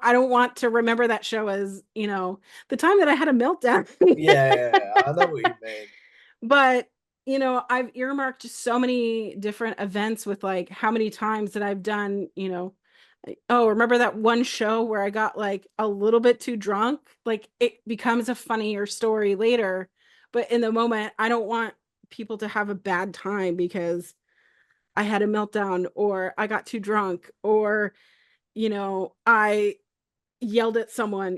I don't want to remember that show as, the time that I had a meltdown. Yeah, I know what you mean. But, I've earmarked so many different events with like how many times that I've done, oh, remember that one show where I got like a little bit too drunk? Like it becomes a funnier story later, but in the moment, I don't want people to have a bad time because I had a meltdown or I got too drunk or, I yelled at someone.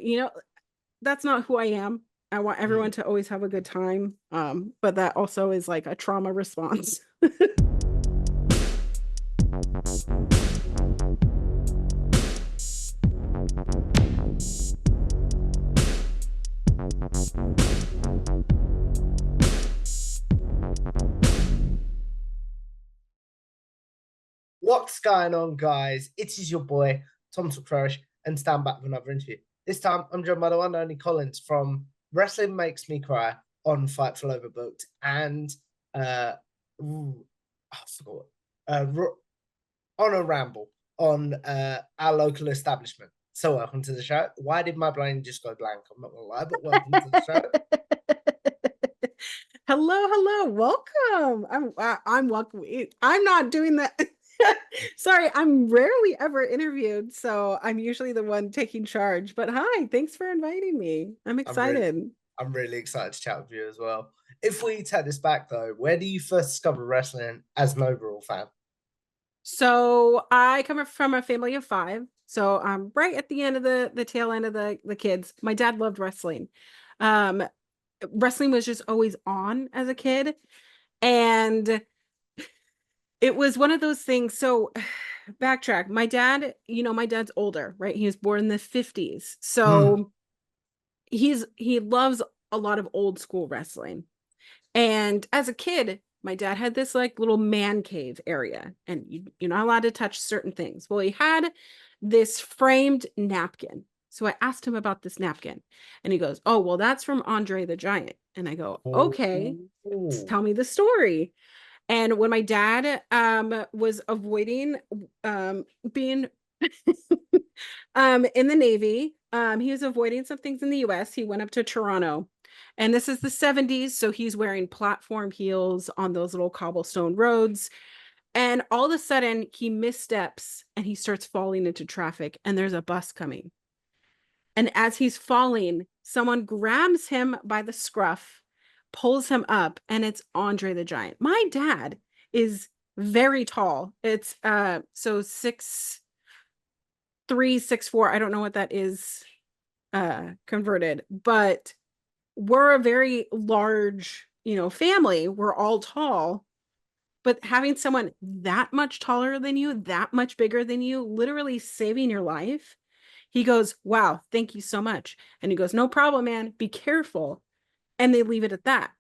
That's not who I am. I want everyone Mm. to always have a good time. But that also is like a trauma response. What's going on, guys? It is your boy, Tom Flourish, and stand back with another interview. This time, I'm joined by the one and only Collins from Wrestling Makes Me Cry on Fightful Overbooked and I forgot, on a ramble on our local establishment. So, welcome to the show. Why did my brain just go blank? I'm not gonna lie, but welcome to the show. Hello, hello, welcome. I'm welcome. I'm not doing that. Sorry, I'm rarely ever interviewed, so I'm usually the one taking charge. But hi, thanks for inviting me. I'm I'm really, excited. I'm really excited to chat with you as well. If we take this back though, where do you first discover wrestling as an overall fan? So I come from a family of five. So I'm right at the end of the tail end of the kids. My dad loved wrestling. Um, Wrestling was just always on as a kid. And it was one of those things. So backtrack. My dad's older, right? He was born in the 50s. Mm. So he loves a lot of old school wrestling. And as a kid, my dad had this like little man cave area, and you're not allowed to touch certain things. Well, he had this framed napkin. So I asked him about this napkin, and he goes, "Oh, well, that's from Andre the Giant." And I go, Oh, "Okay, tell me the story." And when my dad was avoiding being in the Navy, he was avoiding some things in the US. He went up to Toronto. And this is the 70s, so he's wearing platform heels on those little cobblestone roads. And all of a sudden, he missteps and he starts falling into traffic, and there's a bus coming. And as he's falling, someone grabs him by the scruff, pulls him up, and it's Andre the Giant. My dad is very tall. It's so 6'3", 6'4". I don't know what that is converted, but we're a very large, family. We're all tall, but having someone that much taller than you, that much bigger than you, literally saving your life. He goes, "Wow, thank you so much." And he goes, "No problem, man. Be careful." And they leave it at that.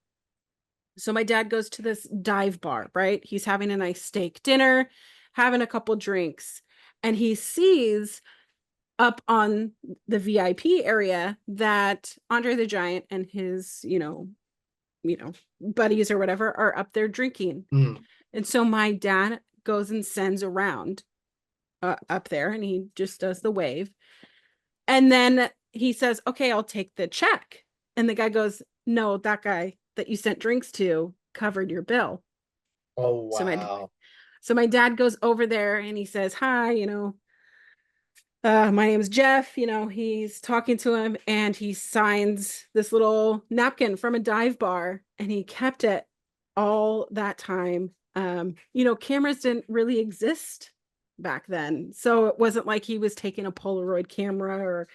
So my dad goes to this dive bar, right? He's having a nice steak dinner, having a couple drinks, and he sees up on the VIP area that Andre the Giant and his, buddies or whatever are up there drinking. mm. And so my dad goes and sends around up there, and he just does the wave. And then he says, "Okay, I'll take the check." And the guy goes, "No, that guy that you sent drinks to covered your bill." Oh So my wow. so my dad goes over there and he says, "Hi, my name is Jeff." He's talking to him, and he signs this little napkin from a dive bar, and he kept it all that time. Cameras didn't really exist back then. So it wasn't like he was taking a Polaroid camera or,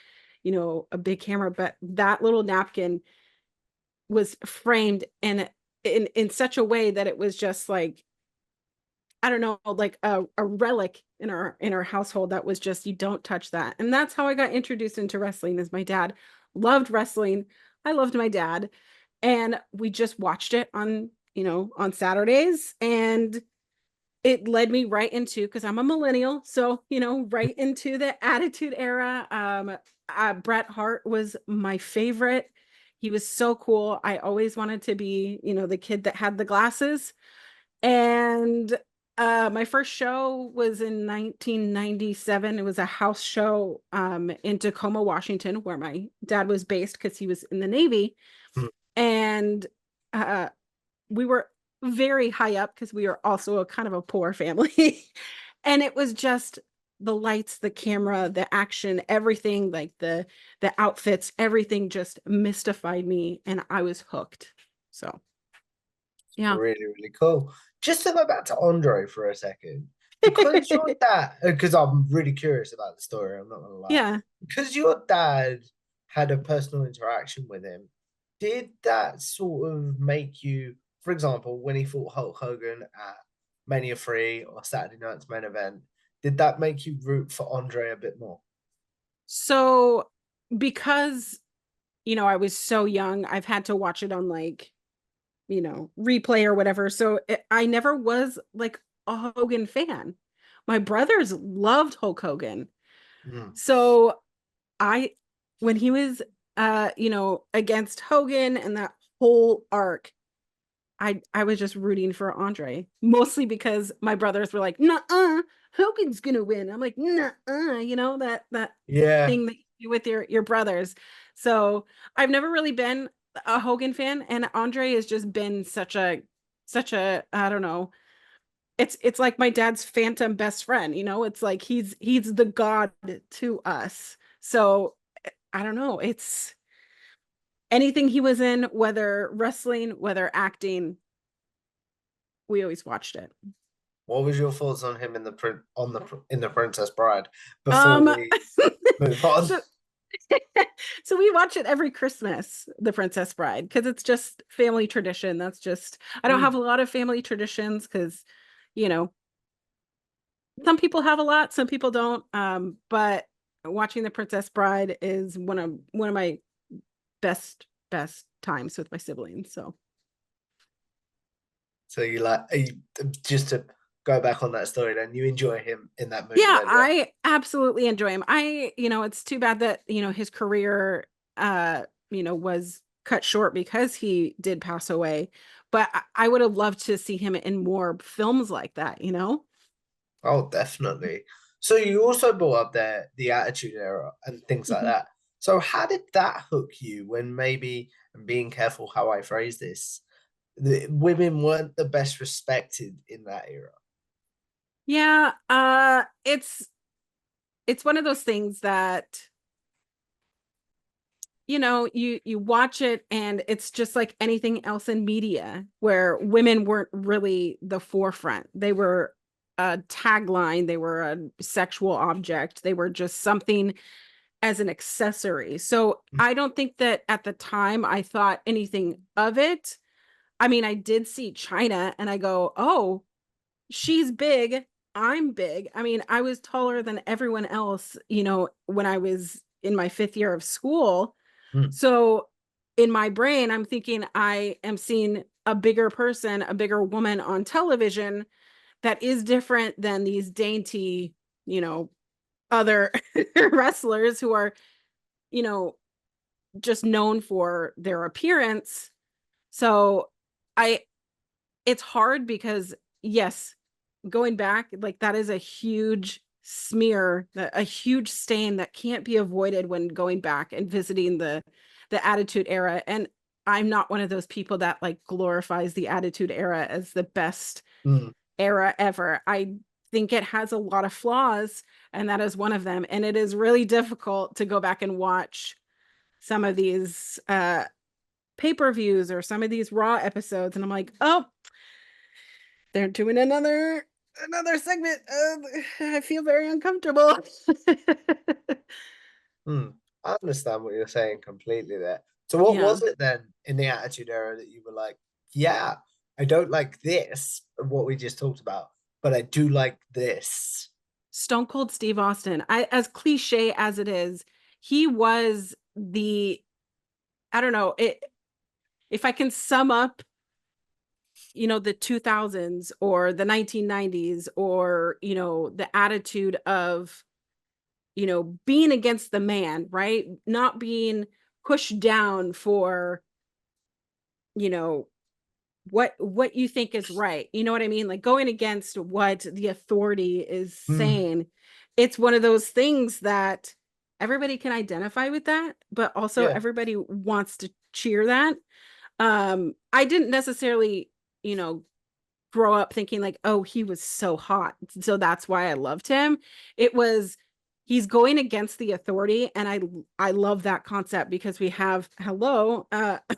a big camera, but that little napkin was framed in such a way that it was just like, I don't know, like a relic in our household that was just, you don't touch that. And that's how I got introduced into wrestling. Is my dad loved wrestling. I loved my dad. And we just watched it on Saturdays. And it led me right into, because I'm a millennial, so right into the Attitude Era. Bret Hart was my favorite. He was so cool. I always wanted to be, the kid that had the glasses. And My first show was in 1997. It was a house show in Tacoma, Washington, where my dad was based because he was in the Navy. Hmm. And uh, we were very high up because we were also a kind of a poor family. And it was just the lights, the camera, the action, everything, like the outfits, everything just mystified me and I was hooked. So, yeah. Really, really cool. Just to go back to Andre for a second, because your dad, because I'm really curious about the story, I'm not gonna lie. Yeah. Because your dad had a personal interaction with him, did that sort of make you, for example, when he fought Hulk Hogan at Mania 3 or Saturday Night's Main Event, did that make you root for Andre a bit more? So because, I was so young, I've had to watch it on like, replay or whatever. So I never was like a Hogan fan. My brothers loved Hulk Hogan. Mm. So I, when he was, against Hogan and that whole arc, I was just rooting for Andre, mostly because my brothers were like, "Nuh-uh, Hogan's gonna win." I'm like, "Nuh-uh," that Yeah. thing that you do with your brothers. So I've never really been a Hogan fan, and Andre has just been such a I don't know. It's like my dad's phantom best friend, It's like he's the god to us. So I don't know. It's anything he was in, whether wrestling, whether acting, we always watched it. What was your thoughts on him in in the Princess Bride before Um, we move on? so so we watch it every Christmas, The Princess Bride, because it's just family tradition. That's just I don't Hmm. have a lot of family traditions because, you know, some people have a lot, some people don't. But watching The Princess Bride is one of my best times with my siblings. So So you just to go back on that story, then you enjoy him in that movie, yeah, then, yeah. I absolutely enjoy him. It's too bad that, his career was cut short because he did pass away. But I would have loved to see him in more films like that. Oh, definitely. So you also brought up the Attitude Era and things like Mhm. that. So how did that hook you when maybe, and being careful how I phrase this, the women weren't the best respected in that era? Yeah, it's one of those things that you watch it and it's just like anything else in media where women weren't really the forefront. They were a tagline, they were a sexual object, they were just something as an accessory. So I don't think that at the time I thought anything of it. I mean, I did see China and I go, "Oh, she's big, I'm big." I mean, I was taller than everyone else, when I was in my 5th year of school. Mm. So in my brain, I'm thinking I am seeing a bigger person, a bigger woman on television that is different than these dainty, you know, other wrestlers who are, you know, just known for their appearance. So I it's hard because yes, going back, like that is a huge smear, a huge stain that can't be avoided when going back and visiting the Attitude Era. And I'm not one of those people that like glorifies the Attitude Era as the best Mm. era ever. I think it has a lot of flaws, and that is one of them. And it is really difficult to go back and watch some of these pay-per-views or some of these Raw episodes, and I'm like, oh, they're doing another segment. I feel very uncomfortable. Mm. I understand what you're saying completely there. So what Yeah. was it then in the Attitude Era that you were like, yeah, I don't like this, what we just talked about, but I do like this? Stone Cold Steve Austin. As cliche as it is, he was I don't know, if I can sum up, the 2000s or the 1990s or, the attitude of, being against the man, right? Not being pushed down for, you know, what you think is right. You know what I mean? Like going against what the authority is Mm, saying. It's one of those things that everybody can identify with that, but also yeah. everybody wants to cheer that. I didn't necessarily, you know, grow up thinking like, oh, he was so hot. So that's why I loved him. It was he's going against the authority. And I love that concept because we have hello,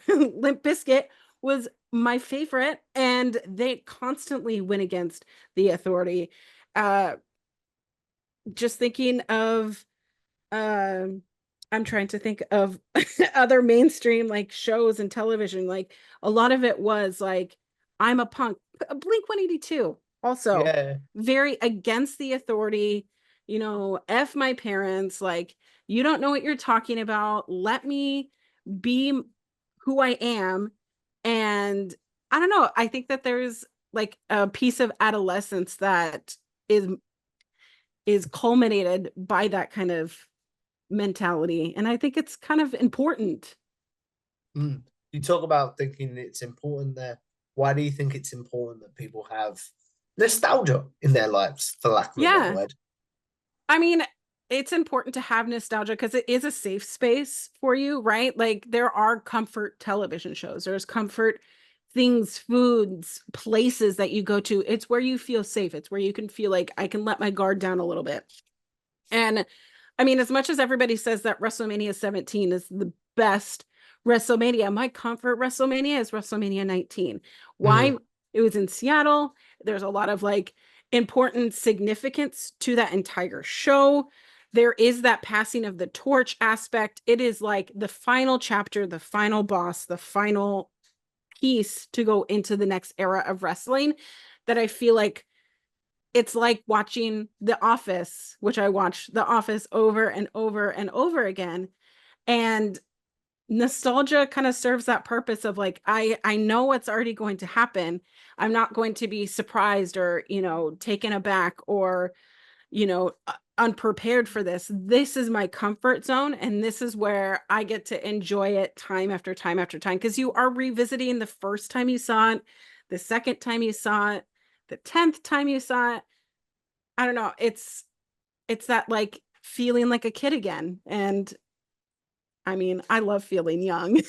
Limp Bizkit was my favorite, and they constantly went against the authority. Uh just thinking of um I'm trying to think of other mainstream like shows and television. Like a lot of it was like, I'm a punk. Blink 182 also Yeah. very against the authority, you know, F my parents, like you don't know what you're talking about. Let me be who I am. And I don't know, I think that there's like a piece of adolescence that is is culminated by that kind of mentality. And I think it's kind of important. Mm. You talk about thinking it's important there. Why do you think it's important that people have nostalgia in their lives, for lack of a better Yeah. word? I mean, it's important to have nostalgia because it is a safe space for you, right? Like there are comfort television shows, there's comfort things, foods, places that you go to. It's where you feel safe. It's where you can feel like I can let my guard down a little bit. And I mean, as much as everybody says that WrestleMania 17 is the best WrestleMania, my comfort WrestleMania is WrestleMania 19. Why? Mm. It was in Seattle. There's a lot of like important significance to that entire show. There is that passing of the torch aspect. It is like the final chapter, the final boss, the final piece to go into the next era of wrestling that I feel like it's like watching The Office, which I watch The Office over and over and over again. And nostalgia kind of serves that purpose of like, I know what's already going to happen. I'm not going to be surprised or, you know, taken aback or, you know, unprepared for this. This is my comfort zone. And this is where I get to enjoy it time after time after time. Because you are revisiting the first time you saw it, the second time you saw it, the 10th time you saw it. I don't know. It's that like feeling like a kid again. And I mean, I love feeling young.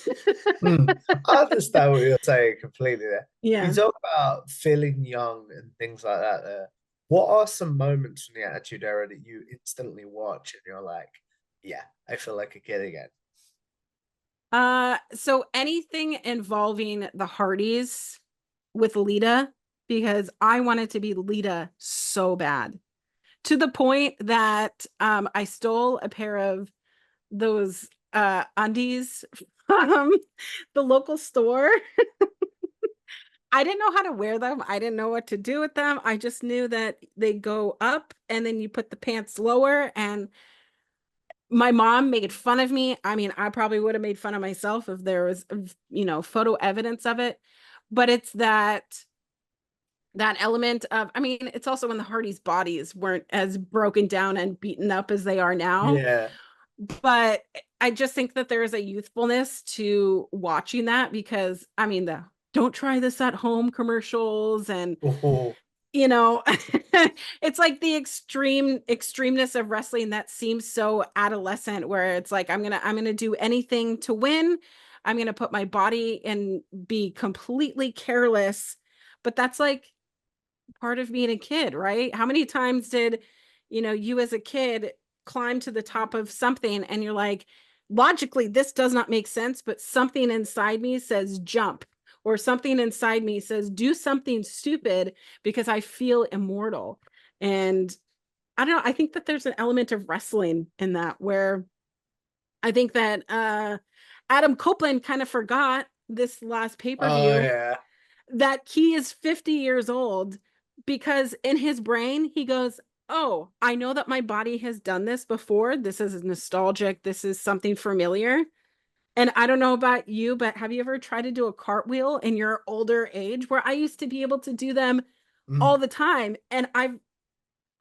Mm. I understand what you're saying completely there. You Yeah. talk about feeling young and things like that there. What are some moments from the Attitude Era that you instantly watch and you're like, yeah, I feel like a kid again? So anything involving the Hardys with Lita, because I wanted to be Lita so bad. To the point that I stole a pair of those undies from the local store. I didn't know how to wear them. I didn't know what to do with them. I just knew that they go up and then you put the pants lower. And my mom made fun of me. I mean, I probably would have made fun of myself if there was, you know, photo evidence of it. But it's that element of, I mean, it's also when the Hardys' bodies weren't as broken down and beaten up as they are now. Yeah. But I just think that there is a youthfulness to watching that because I mean the don't try this at home commercials and Oh, you know it's like the extremeness of wrestling that seems so adolescent where it's like I'm gonna do anything to win. I'm gonna put my body and be completely careless. But that's like part of being a kid, right? How many times did, you know, you as a kid climb to the top of something and you're like, logically, this does not make sense, but something inside me says jump, or something inside me says do something stupid because I feel immortal. And I don't know, I think that there's an element of wrestling in that where I think that Adam Copeland kind of forgot this last oh pay-per-view yeah. that he is 50 years old because in his brain he goes, oh, I know that my body has done this before, this is nostalgic, this is something familiar. And I don't know about you, but have you ever tried to do a cartwheel in your older age? Where I used to be able to do them all Mm. the time, and I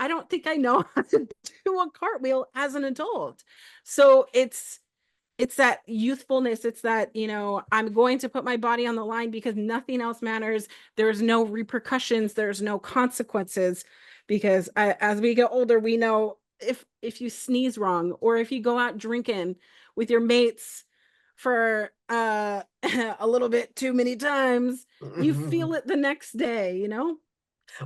don't think I know how to do a cartwheel as an adult. So it's that youthfulness. It's that, I'm going to put my body on the line because nothing else matters. There's no repercussions. There's no consequences because as we get older, we know if you sneeze wrong or if you go out drinking with your mates for a little bit too many times, you feel it the next day,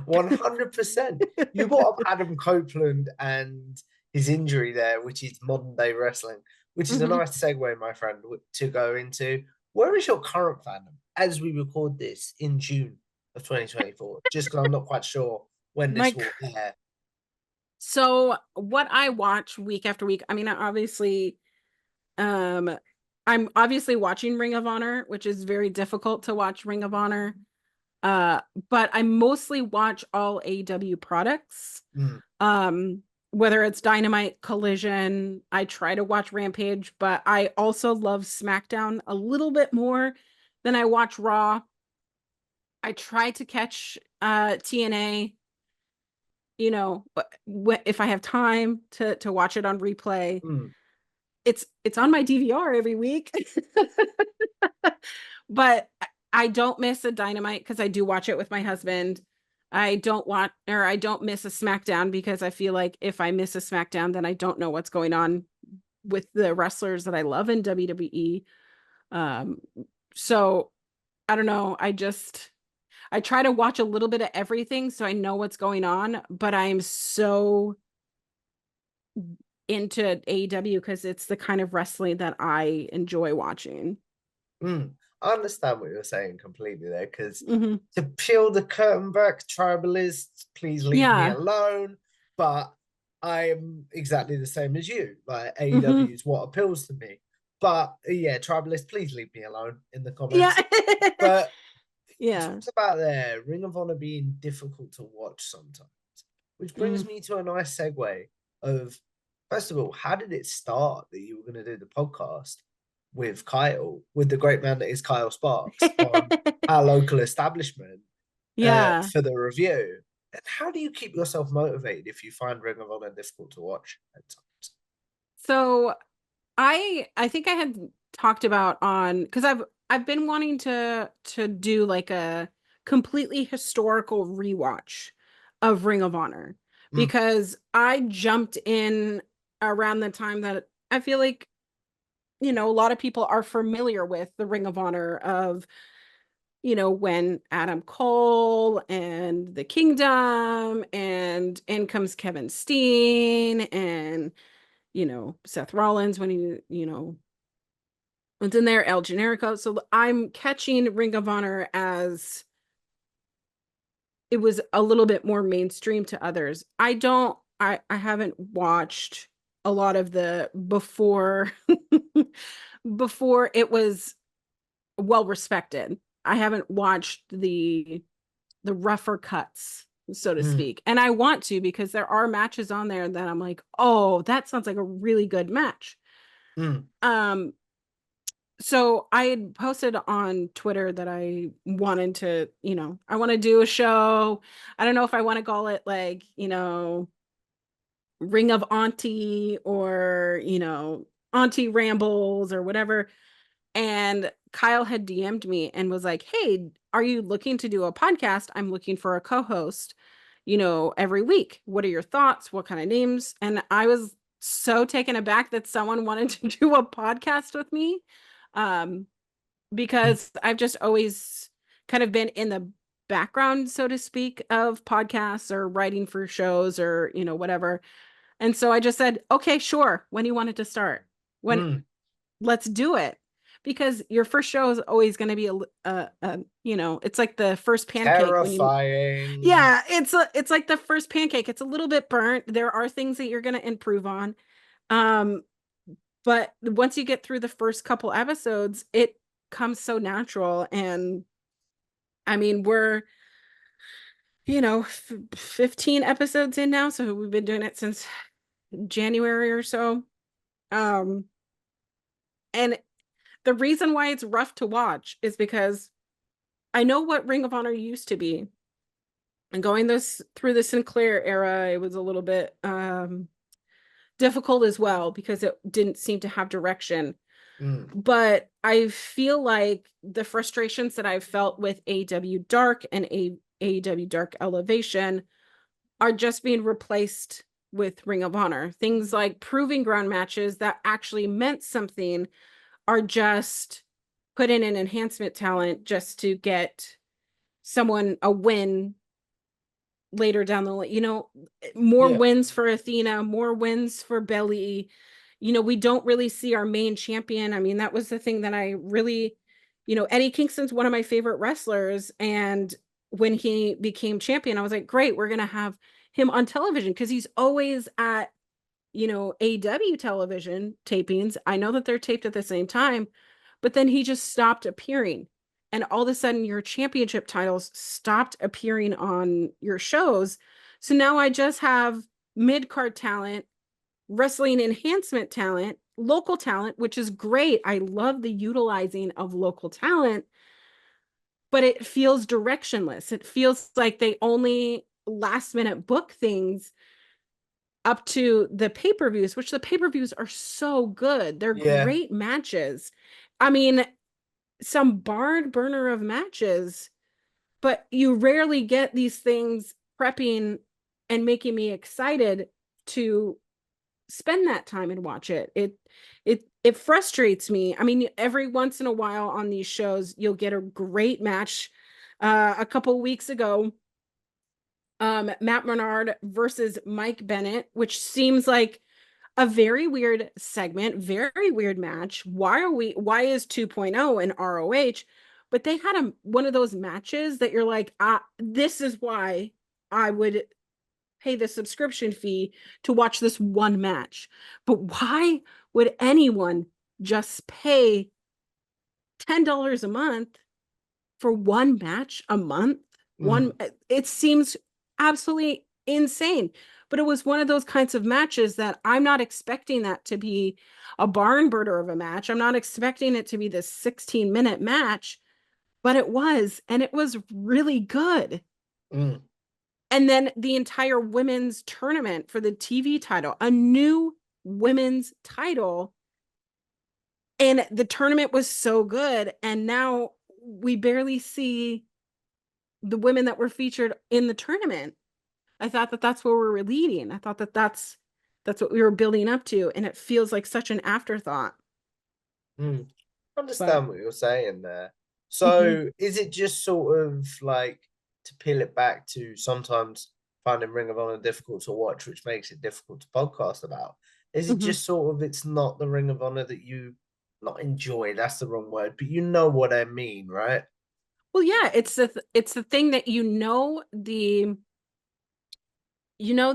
100%. You brought up Adam Copeland and his injury there, which is modern day wrestling, which is a Mhm. nice segue, my friend, to go into where is your current fandom as we record this in June of 2024? Just because I'm not quite sure when this Like, will air. so what I watch week after week, I mean, um, I'm obviously watching Ring of Honor, which is very difficult to watch Ring of Honor. Uh, but I mostly watch all AEW products. Mm, Um, whether it's Dynamite, Collision, I try to watch Rampage, but I also love SmackDown a little bit more than I watch Raw. I try to catch TNA, if I have time to watch it on replay. mm, It's on my DVR every week. But I don't miss a Dynamite because I do watch it with my husband. I don't miss a SmackDown because I feel like if I miss a SmackDown, then I don't know what's going on with the wrestlers that I love in WWE. Um, so I don't know. I try to watch a little bit of everything so I know what's going on, but I'm so into AEW because it's the kind of wrestling that I enjoy watching. mm. I understand what you're saying completely there, because Hmm. to peel the curtain back, tribalists, please leave me Yeah. alone. But I'm exactly the same as you. Like Hmm. AEW is what appeals to me. But yeah, tribalists, please leave me alone in the Yeah. comments. But you Yeah. talked about there Ring of Honor being difficult to watch sometimes, which brings Mm. me to a nice segue of, first of all, how did it start that you were going to do the podcast with Kyle, with the great man that is Kyle Sparks, on our local establishment Yeah. for the review? And how do you keep yourself motivated if you find Ring of Honor difficult to watch at times? So I think I had talked about on because I've been wanting to do like a completely historical rewatch of Ring of Honor Mm, because I jumped in around the time that I feel like a lot of people are familiar with the Ring of Honor of when Adam Cole and the Kingdom and in comes Kevin Steen and Seth Rollins when was in there, El Generico. So I'm catching Ring of Honor as it was a little bit more mainstream to others. I haven't watched a lot of the before it was well respected. I haven't watched the rougher cuts, so to mm, speak. And I want to because there are matches on there that I'm like, "Oh, that sounds like a really good match." mm. Um so I had posted on Twitter that I wanted to, I want to do a show. I don't know if I want to call it like, Ring of Auntie or, Auntie Rambles or whatever. And Kyle had DM'd me and was like, "Hey, are you looking to do a podcast? I'm looking for a co-host, every week. What are your thoughts? What kind of names?" And I was so taken aback that someone wanted to do a podcast with me. Um, because I've just always kind of been in the background, so to speak, of podcasts or writing for shows or, whatever. And so I just said, "Okay, sure. When do you want it to start? When Mm. let's do it." Because your first show is always going to be it's like the first pancake when you Terrifying. yeah, it's like the first pancake. It's a little bit burnt. There are things that you're going to improve on. Um but once you get through the first couple episodes, it comes so natural. And I mean, we're, 15 episodes in now. So we've been doing it since January or so. Um, and the reason why it's rough to watch is because I know what Ring of Honor used to be. And going this through the Sinclair era, it was a little bit difficult as well because it didn't seem to have direction. Mm. But I feel like the frustrations that I've felt with AEW Dark and AEW Dark Elevation are just being replaced with Ring of Honor. Things like proving ground matches that actually meant something are just put in an enhancement talent just to get someone a win later down the line. More Yeah. wins for Athena, more wins for Belly. We don't really see our main champion. I mean, that was the thing that I really, Eddie Kingston's one of my favorite wrestlers. And when he became champion, I was like, great, we're going to have him on television because he's always at, AW television tapings. I know that they're taped at the same time, but then he just stopped appearing. And all of a sudden, your championship titles stopped appearing on your shows. So now I just have mid card talent, wrestling enhancement talent, local talent, which is great. I love the utilizing of local talent, but it feels directionless. It feels like they only last minute book things up to the pay-per-views, which the pay-per-views are so good. They're Yeah. great matches. I mean, some barn burner of matches, but you rarely get these things prepping and making me excited to spend that time and watch it. It frustrates me. I mean, every once in a while on these shows, you'll get a great match. A couple weeks ago, Matt Menard versus Mike Bennett, which seems like a very weird segment, very weird match. Why is 2.0 in ROH? But they had one of those matches that you're like, this is why I would pay the subscription fee to watch this one match. But why would anyone just pay $10 a month for one match a month? Mm. It seems absolutely insane. But it was one of those kinds of matches that I'm not expecting that to be a barn burner of a match. I'm not expecting it to be this 16-minute match, but it was, and it was really good. Mm. And then the entire women's tournament for the TV title, a new women's title. And the tournament was so good. And now we barely see the women that were featured in the tournament. I thought that that's where we were leading. I thought that that's what we were building up to. And it feels like such an afterthought. Mm. But Understand what you're saying there. mhm, So is it just sort of like to peel it back to sometimes finding Ring of Honor difficult to watch, which makes it difficult to podcast about? Is it mhm. just sort of it's not the Ring of Honor that you not enjoy, that's the wrong word, but you know what I mean, right? Well, yeah, it's the thing that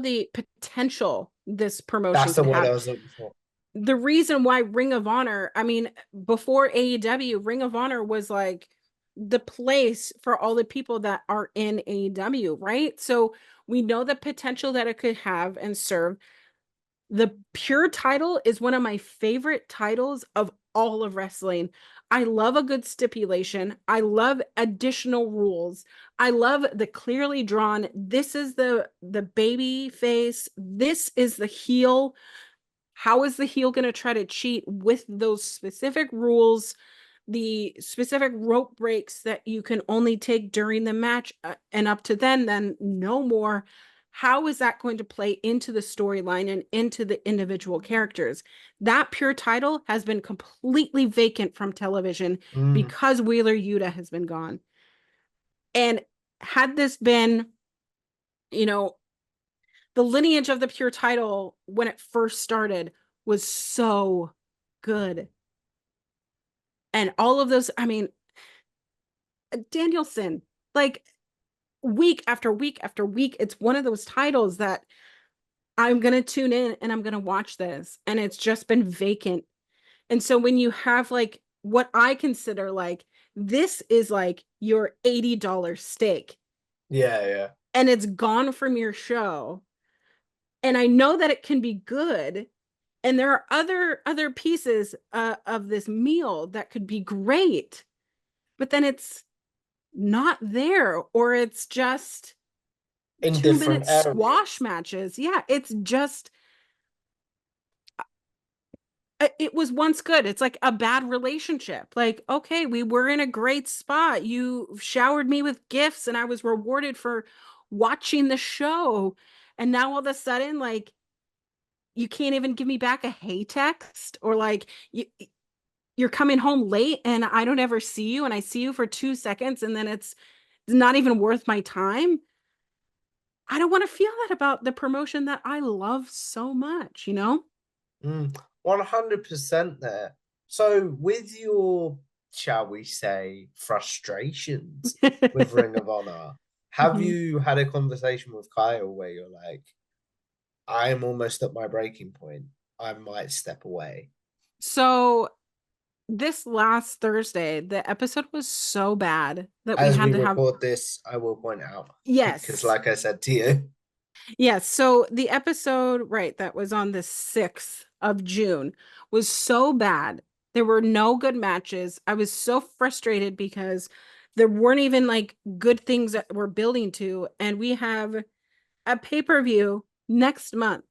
the potential this promotion That's the could word I have. was looking for. The reason why Ring of Honor, I mean, before AEW, Ring of Honor was like the place for all the people that are in AEW, right? So we know the potential that it could have and serve. The pure title is one of my favorite titles of all of wrestling. I love a good stipulation. I love additional rules. I love the clearly drawn, this is the baby face, this is the heel. How is the heel going to try to cheat with those specific rules, the specific rope breaks that you can only take during the match, and up to then no more? How is that going to play into the storyline and into the individual characters? That pure title has been completely vacant from television Mm. because Wheeler Yuta has been gone. And had this been, you know, the lineage of the pure title when it first started was so good. And all of those, I mean, Danielson, like week after week after week, it's one of those titles that I'm going to tune in and I'm going to watch this. And it's just been vacant. And so when you have like what I consider like, this is like your $80 steak Yeah, yeah. and it's gone from your show. And I know that it can be good. And there are other pieces of this meal that could be great, but then it's not there, or it's just In 2 minute different areas. squash matches. Yeah, it's just it was once good. It's like a bad relationship. Like, okay, we were in a great spot. You showered me with gifts and I was rewarded for watching the show. And now all of a sudden, like, you can't even give me back a hey text, or like you're coming home late and I don't ever see you, and I see you for 2 seconds and then it's not even worth my time. I don't want to feel that about the promotion that I love so much, you know? 100% there. So, with your, shall we say, frustrations with Ring of Honor, have Mhm. you had a conversation with Kyle where you're like, I am almost at my breaking point. I might step away. So this last Thursday, the episode was so bad that we As had we to have, record this, I will point out because, yes, like I said to you, yes. So the episode, right, that was on the 6th of June was so bad. There were no good matches. I was so frustrated because there weren't even like good things that we're building to. And we have a pay-per-view next month.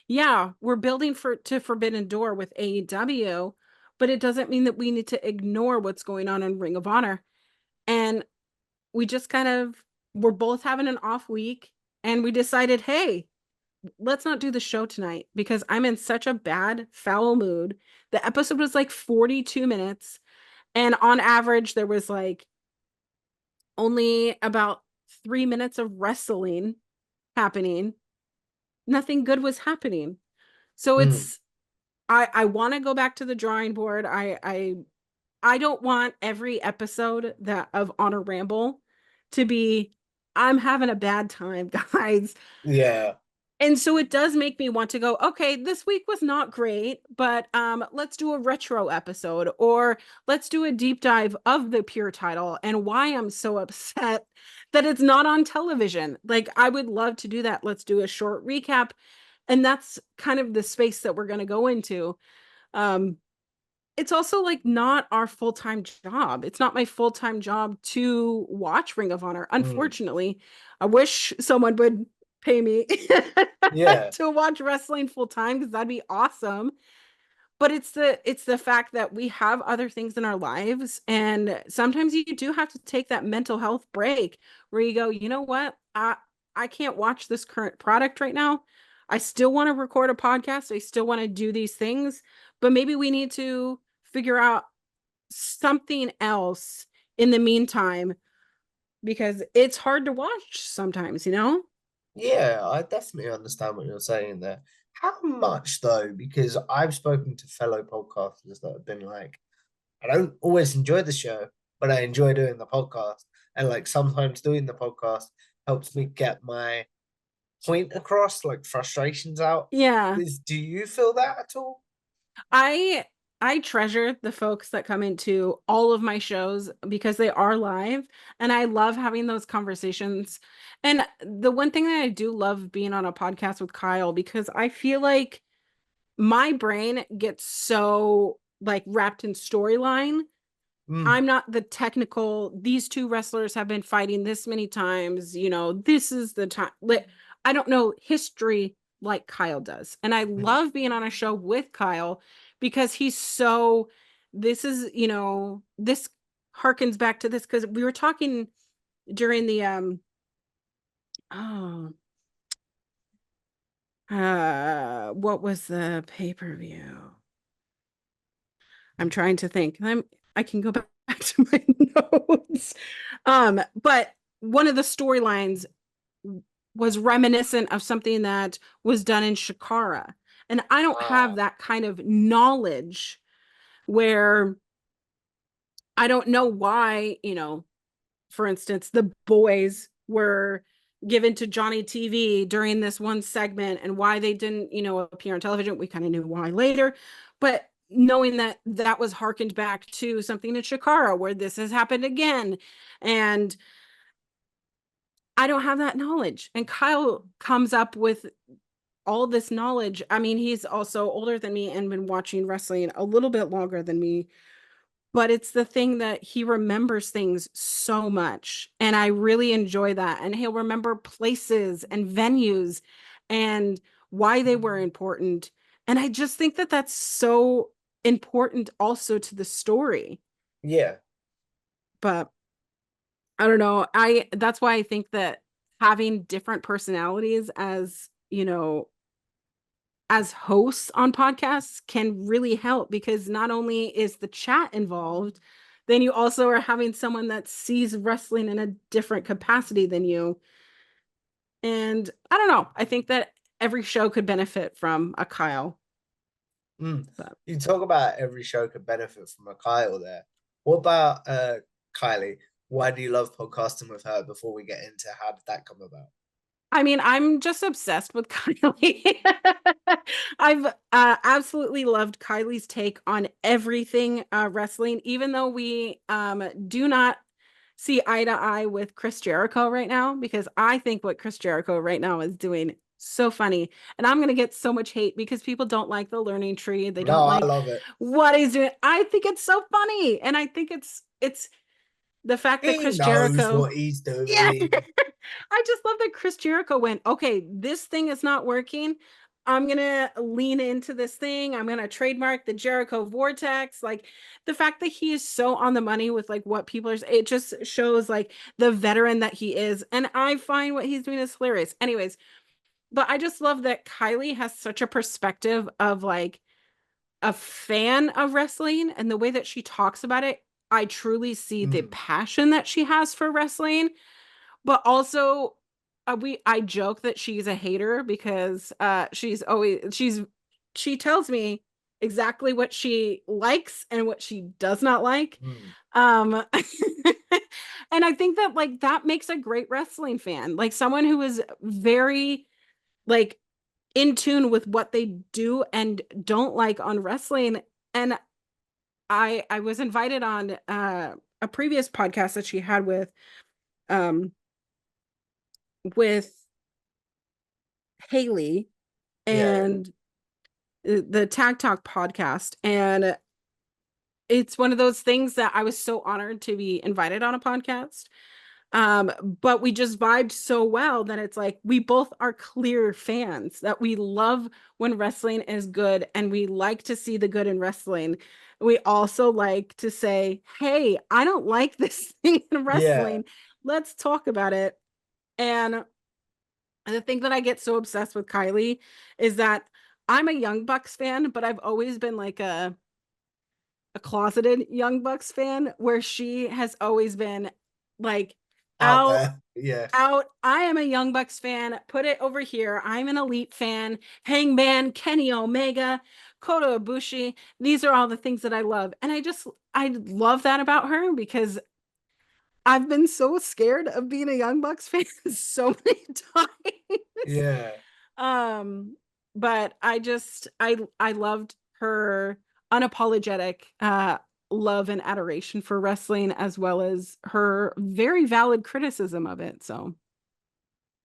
Yeah, we're building for to Forbidden Door with AEW, but it doesn't mean that we need to ignore what's going on in Ring of Honor. And we just kind of we're both having an off week and we decided, hey, let's not do the show tonight because I'm in such a bad foul mood. The episode was like 42 minutes, and on average there was like only about 3 minutes of wrestling happening. Nothing good was happening. So mm, it's I want to go back to the drawing board. I don't want every episode that of Honor Ramble to be I'm having a bad time, guys. yeah, And so it does make me want to go, okay, this week was not great, but let's do a retro episode, or let's do a deep dive of the pure title and why I'm so upset that it's not on television. Like, I would love to do that. Let's do a short recap. And that's kind of the space that we're going to go into. Um, it's also like not our full-time job. It's not my full-time job to watch Ring of Honor. mm, Unfortunately, I wish someone would pay me yeah, to watch wrestling full time because that'd be awesome. But it's the fact that we have other things in our lives, and sometimes you do have to take that mental health break where you go, you know what? I can't watch this current product right now. I still want to record a podcast. I still want to do these things, but maybe we need to figure out something else in the meantime because it's hard to watch sometimes, you know? yeah, I definitely understand what you're saying there. How much though? Because I've spoken to fellow podcasters that have been like, I don't always enjoy the show, but I enjoy doing the podcast. And like sometimes doing the podcast helps me get my point across, like frustrations out. Yeah. Do you feel that at all? I I treasure the folks that come into all of my shows because they are live, and I love having those conversations. And the one thing that I do love being on a podcast with Kyle, because I feel like my brain gets so like wrapped in storyline. Mm, I'm not the technical, these two wrestlers have been fighting this many times, this is the time. I don't know history like Kyle does. And I mm. love being on a show with Kyle because he's so, this is, this harkens back to this because we were talking during the, oh, what was the pay-per-view? I'm trying to think. I can go back to my notes. But one of the storylines was reminiscent of something that was done in Shikara. And I don't have Ah, that kind of knowledge where I don't know why, for instance, the boys were given to Johnny TV during this one segment and why they didn't, appear on television. We kind of knew why later, but knowing that that was harkened back to something in Shikara where this has happened again. And I don't have that knowledge. And Kyle comes up with all this knowledge. I mean, he's also older than me and been watching wrestling a little bit longer than me, but it's the thing that he remembers things so much. And I really enjoy that. And he'll remember places and venues and why they were important. And I just think that that's so important also to the story. Yeah. But I don't know. That's why I think that having different personalities as, as hosts on podcasts can really help, because not only is the chat involved, then you also are having someone that sees wrestling in a different capacity than you. And I don't know. I think that every show could benefit from a Kyle. Mm. But You talk about every show could benefit from a Kyle there. What about Kylie? Why do you love podcasting with her before we get into how did that come about? I mean, I'm just obsessed with Kiley. I've absolutely loved Kylie's take on everything wrestling, even though we do not see eye to eye with Chris Jericho right now, because I think what Chris Jericho right now is doing so funny. And I'm going to get so much hate because people don't like the learning tree. They don't No, I like love it. what he's doing. I think it's so funny. And I think it's the fact that He Chris knows Jericho, what he's yeah, doing. I just love that Chris Jericho went, okay, this thing is not working. I'm going to lean into this thing. I'm going to trademark the Jericho Vortex. Like, the fact that he is so on the money with like what people are, it just shows like the veteran that he is. And I find what he's doing is hilarious. Anyways, but I just love that Kiley has such a perspective of like a fan of wrestling, and the way that she talks about it. I truly see the Mm, passion that she has for wrestling, but also I joke that she's a hater because she tells me exactly what she likes and what she does not like. mm. um and I think that like that makes a great wrestling fan, like someone who is very like in tune with what they do and don't like on wrestling. And I was invited on a previous podcast that she had um with Haley Yeah, and the Tag Talk podcast. And it's one of those things that I was so honored to be invited on a podcast. But we just vibed so well that it's like we both are clear fans, that we love when wrestling is good and we like to see the good in wrestling. We also like to say, hey, I don't like this thing in yeah, wrestling. Let's talk about it. And the thing that I get so obsessed with Kiley is that I'm a Young Bucks fan, but I've always been like a closeted Young Bucks fan, where she has always been like out out there. Yeah, out. I am a Young Bucks fan. Put it over here. I'm an Elite fan. Hangman, Kenny Omega, Kota Ibushi. These are all the things that I love. And I love that about her, because I've been so scared of being a Young Bucks fan so many times. yeah. Um, but I loved her unapologetic love and adoration for wrestling, as well as her very valid criticism of it. So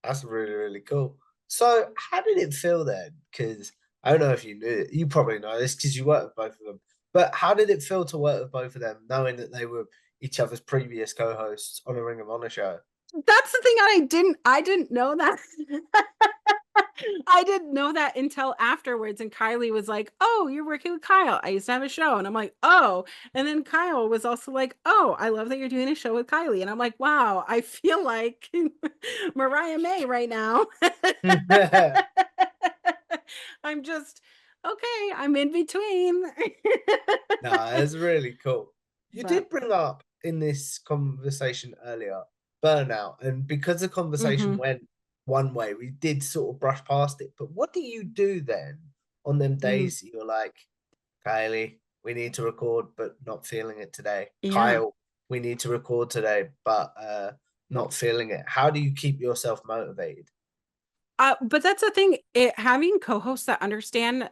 That's really, really cool. So, how did it feel then? Because I don't know if you knew it. You probably know this because you worked with both of them. But how did it feel to work with both of them, knowing that they were each other's previous co-hosts on a Ring of Honor show? that's the thing, I didn't know that. I didn't know that until afterwards. And Kylie was like, oh, you're working with Kyle. I used to have a show. And I'm like, oh. And then Kyle was also like, oh, I love that you're doing a show with Kylie. And I'm like, wow, I feel like Mariah May right now. I'm just, okay, I'm in between. No, it's really cool. You But did bring up in this conversation earlier burnout, and because the conversation mhm, went one way, we did sort of brush past it. But what do you do then on them mhm. days that you're like, Kylie, we need to record, but not feeling it today? Yeah. Kyle, we need to record today, but not feeling it. How do you keep yourself motivated? But that's the thing, having co-hosts that understand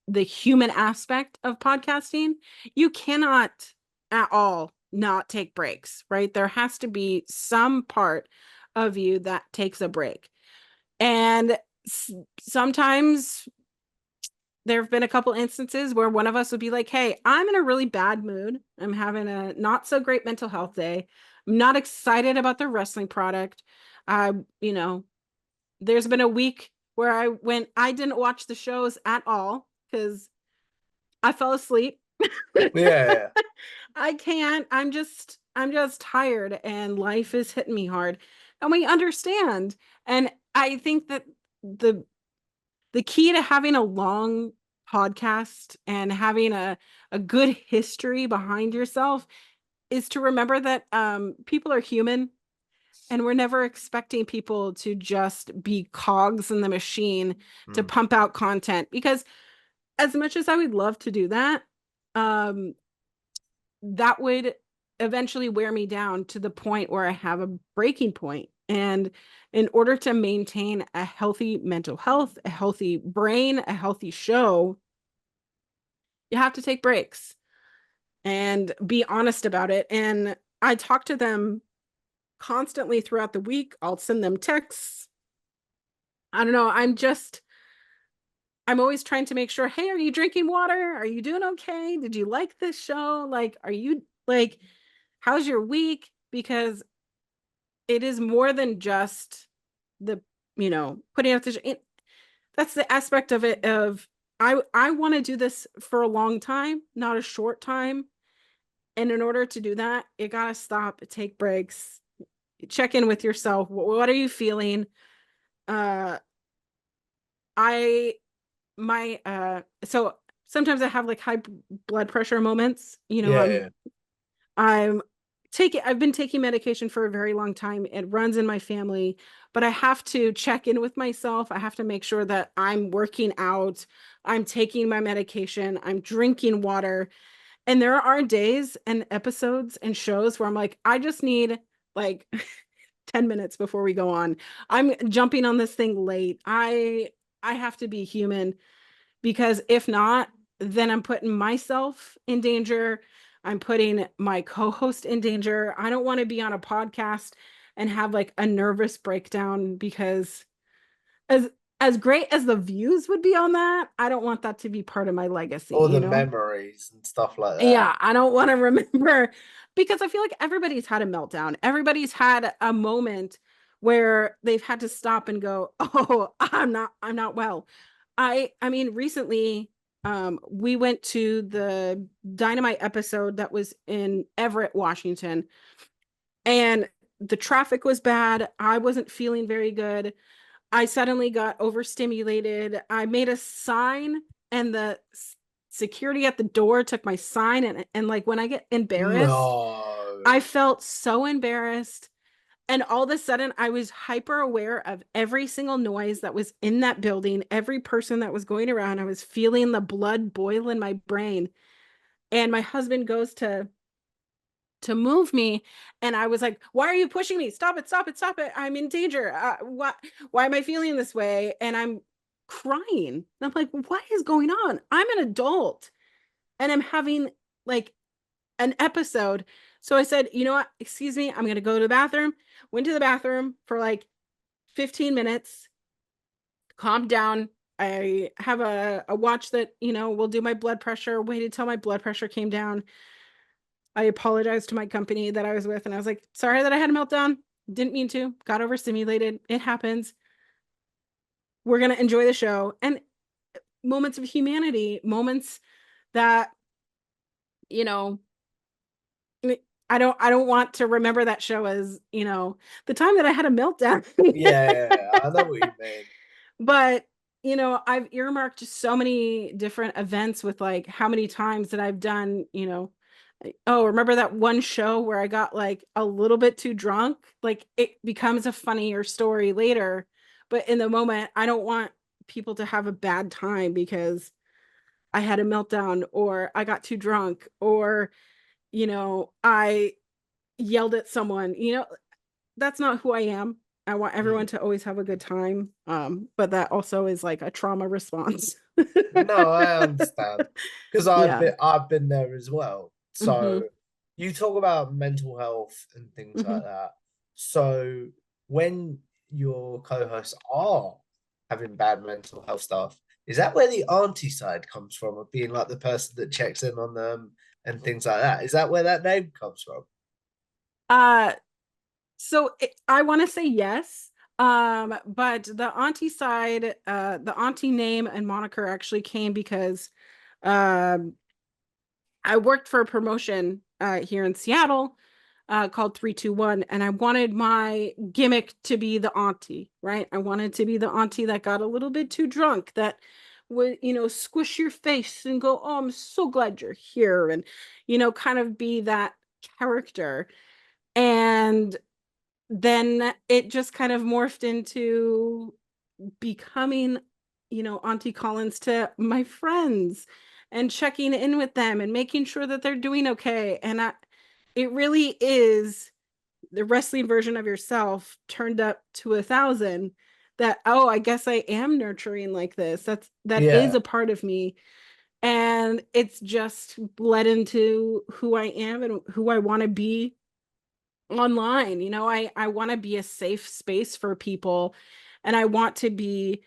the human aspect of podcasting, you cannot at all not take breaks, right? There has to be some part of you that takes a break. And sometimes there have been a couple instances where one of us would be like, hey, I'm in a really bad mood. I'm having a not so great mental health day. I'm not excited about the wrestling product. I, you know, there's been a week where I didn't watch the shows at all because I fell asleep. Yeah, I can't. I'm just tired and life is hitting me hard. And we understand. And I think that the the key to having a long podcast and having a good history behind yourself is to remember that people are human and we're never expecting people to just be cogs in the machine to mm. pump out content because as much as I would love to do that, um, that would eventually wear me down to the point where I have a breaking point. And in order to maintain a healthy mental health, a healthy brain, a healthy show, you have to take breaks and be honest about it. And I talk to them constantly throughout the week. I'll send them texts. I don't know. I'm always trying to make sure, hey, are you drinking water? Are you doing okay? Did you like this show? Like, are you like, how's your week? Because it is more than just the, putting out the, that's the aspect of it of, I want to do this for a long time, not a short time. And in order to do that, you got to stop, take breaks, check in with yourself. What are you feeling? Uh, I my so sometimes I have like high blood pressure moments. Yeah. I'm I've been taking medication for a very long time. It runs in my family, but I have to check in with myself. I have to make sure that I'm working out, I'm taking my medication, I'm drinking water. And there are days and episodes and shows where I'm like, I just need like 10 minutes before we go on. I'm jumping on this thing late. I have to be human because if not, then I'm putting myself in danger. I'm putting my co-host in danger. I don't want to be on a podcast and have like a nervous breakdown because as as great as the views would be on that, I don't want that to be part of my legacy, All the memories and stuff like that. Yeah, I don't want to remember because I feel like everybody's had a meltdown. Everybody's had a moment where they've had to stop and go, "Oh, I'm not well." I mean recently we went to the Dynamite episode that was in Everett, Washington, and the traffic was bad. I wasn't feeling very good. I suddenly got overstimulated. I made a sign and the security at the door took my sign and like when I get embarrassed, I No. felt so embarrassed. And all of a sudden, I was hyper aware of every single noise that was in that building, every person that was going around. I was feeling the blood boil in my brain. And my husband goes to move me, and I was like, why are you pushing me? Stop it, stop it, stop it. I'm in danger. Why am I feeling this way? And I'm crying. And I'm like, what is going on? I'm an adult and I'm having like an episode. So I said, you know what, excuse me, I'm gonna go to the bathroom. Went to the bathroom for like 15 minutes, calmed down. I have a watch that will do my blood pressure. Waited till my blood pressure came down. I apologized to my company that I was with and I was like, sorry that I had a meltdown. Didn't mean to. Got overstimulated. It happens. We're going to enjoy the show. And moments of humanity, moments that, you know, I don't want to remember that show as, the time that I had a meltdown. Yeah, I know what you mean. But, I've earmarked so many different events with like how many times that I've done, oh, remember that one show where I got like a little bit too drunk? Like it becomes a funnier story later. But in the moment, I don't want people to have a bad time because I had a meltdown or I got too drunk or, I yelled at someone. That's not who I am. I want everyone Mm. to always have a good time. But that also is like a trauma response. No, I understand because Yeah. I've been there as well. So Hmm. you talk about mental health and things Hmm. like that. So when your co-hosts are having bad mental health stuff, is that where the auntie side comes from, of being like the person that checks in on them and things like that? Is that where that name comes from? Uh, I want to say yes. But the auntie side, the auntie name and moniker actually came because um I worked for a promotion here in Seattle called 321, and I wanted my gimmick to be the auntie, right? I wanted to be the auntie that got a little bit too drunk, that would, squish your face and go, "Oh, I'm so glad you're here," and kind of be that character. And then it just kind of morphed into becoming, Auntie Collins to my friends and checking in with them and making sure that they're doing okay. And it really is the wrestling version of yourself turned up to 1,000. That, oh, I guess I am nurturing like this. That is Yeah. a part of me. And it's just bled into who I am and who I want to be online. I want to be a safe space for people, and I want to be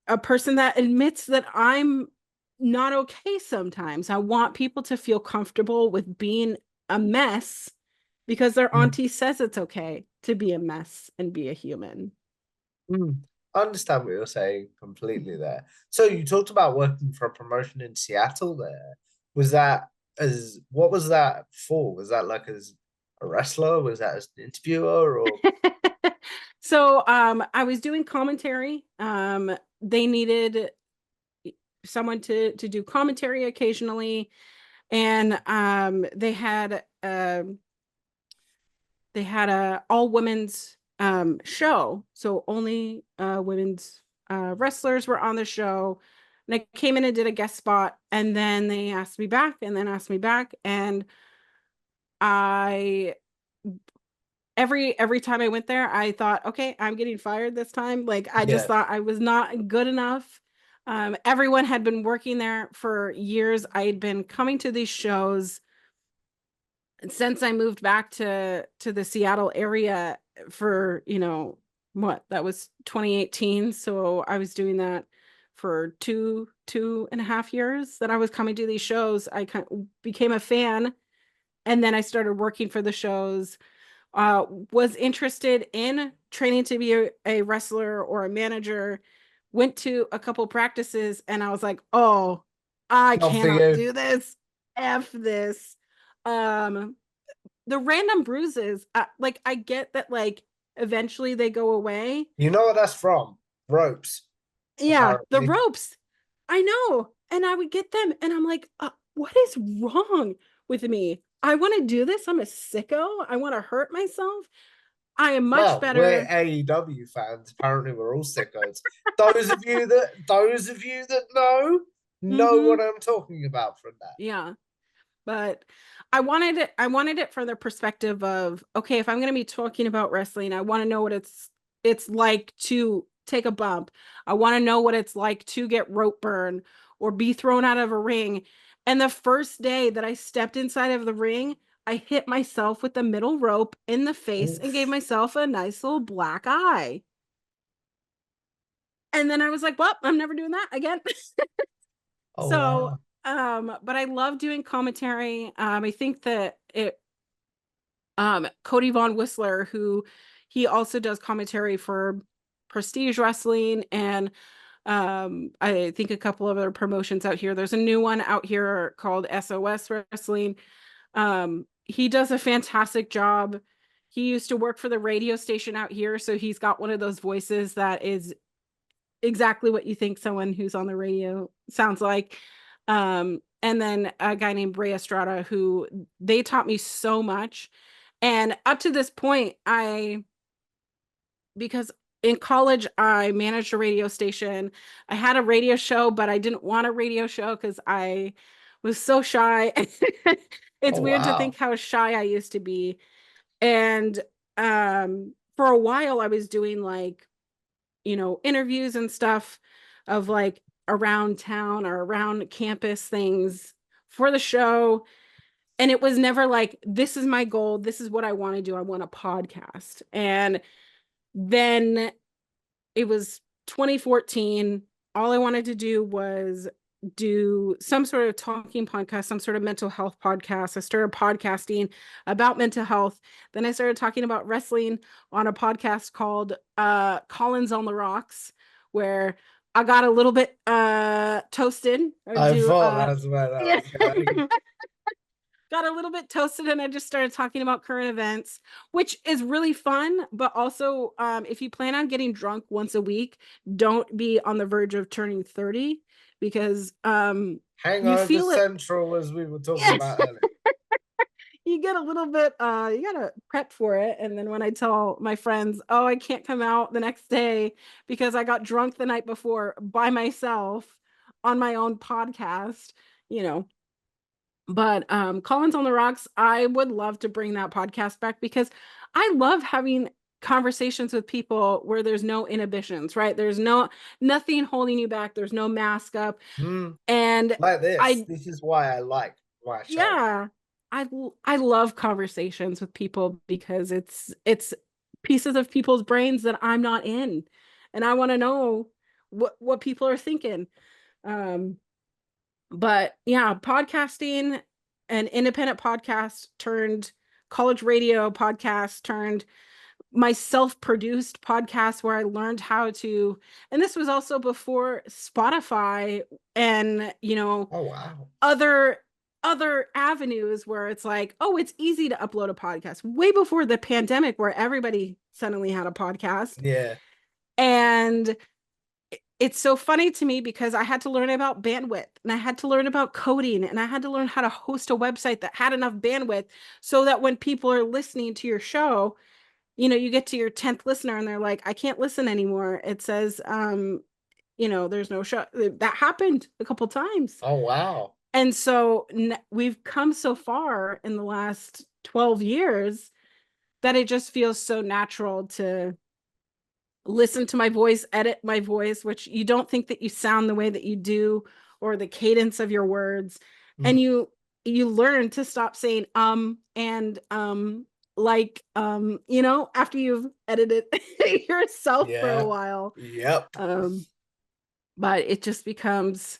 a person that admits that I'm not okay sometimes. I want people to feel comfortable with being a mess because their Mm. auntie says it's okay to be a mess and be a human. Mm. I understand what you're saying completely there. So you talked about working for a promotion in Seattle there. Was that as what was that for? Was that like as a wrestler? Was that as an interviewer or So I was doing commentary. They needed someone to do commentary occasionally, and they had a all women's show, so only women's wrestlers were on the show. And I came in and did a guest spot, and then they asked me back, and then asked me back, and I every time I went there, I thought, okay, I'm getting fired this time. Like, I just yeah. thought I was not good enough. Everyone had been working there for years. I had been coming to these shows since I moved back to the Seattle area for, what, that was 2018. So I was doing that for two and a half years that I was coming to these shows. I kind of became a fan, and then I started working for the shows. Was interested in training to be a wrestler or a manager. Went to a couple practices, and I was like, oh, I Not for cannot you. do this. F this. Um, the random bruises, like, I get that, like, eventually they go away. You know what that's from? Ropes, Yeah, the apparently. ropes. I know. And I would get them, and I'm like, what is wrong with me? I want to do this. I'm a sicko. I want to hurt myself. I am much Well, we're better. AEW fans. Apparently, we're all sickos. Those of you that know what Hmm. I'm talking about from that. Yeah. But I wanted it from the perspective of, okay, if I'm going to be talking about wrestling, I want to know what it's like to take a bump. I want to know what it's like to get rope burn or be thrown out of a ring. And the first day that I stepped inside of the ring, I hit myself with the middle rope in the face and gave Oof. myself a nice little black eye. And then I was like, well, I'm never doing that again. Oh So, wow. but I love doing commentary. I think that Cody Von Whistler, who he also does commentary for Prestige Wrestling, and I think a couple of other promotions out here. There's a new one out here called SOS Wrestling. He does a fantastic job. He used to work for the radio station out here, so he's got one of those voices that is exactly what you think someone who's on the radio sounds like. And then a guy named Ray Estrada, who they taught me so much. And up to this point, because in college, I managed a radio station. I had a radio show, but I didn't want a radio show because I was so shy. It's Oh weird to think wow. how shy I used to be. And for a while, I was doing, like, interviews and stuff of, like, around town or around campus things for the show. And it was never like, this is my goal. This is what I want to do. I want a podcast. And then it was 2014. All I wanted to do was do some sort of talking podcast, some sort of mental health podcast. I started podcasting about mental health. Then I started talking about wrestling on a podcast called Collins on the Rocks, where I got a little bit toasted. I I do thought that's where that yeah. was going. got a little bit toasted and I just started talking about current events, which is really fun. But also, if you plan on getting drunk once a week, don't be on the verge of turning 30 because you Hangover feel it. Central, as we were talking Yeah, about earlier. you get a little bit, you gotta prep for it. And then when I tell my friends, oh, I can't come out the next day because I got drunk the night before by myself on my own podcast, you know, but Collins on the Rocks, I would love to bring that podcast back because I love having conversations with people where there's no inhibitions, right? There's nothing holding you back. There's no mask up. Mm, And like this. I This is why I like my show. yeah, I love conversations with people because it's pieces of people's brains that I'm not in. And I want to know what people are thinking. Um But yeah, podcasting, an independent podcast turned college radio podcast turned my self-produced podcast where I learned how to, and this was also before Spotify and, Oh wow. other other avenues where it's like, oh, it's easy to upload a podcast. Way before the pandemic where everybody suddenly had a podcast. Yeah. And it's so funny to me because I had to learn about bandwidth and I had to learn about coding and I had to learn how to host a website that had enough bandwidth so that when people are listening to your show, you get to your 10th listener and they're like, I can't listen anymore. It says, there's no show. That happened a couple times. Oh wow. And so we've come so far in the last 12 years that it just feels so natural to listen to my voice, edit my voice, which you don't think that you sound the way that you do, or the cadence of your words. And Mm, you learn to stop saying and like after you've edited yourself for a yeah. while. Yep. Um, but it just becomes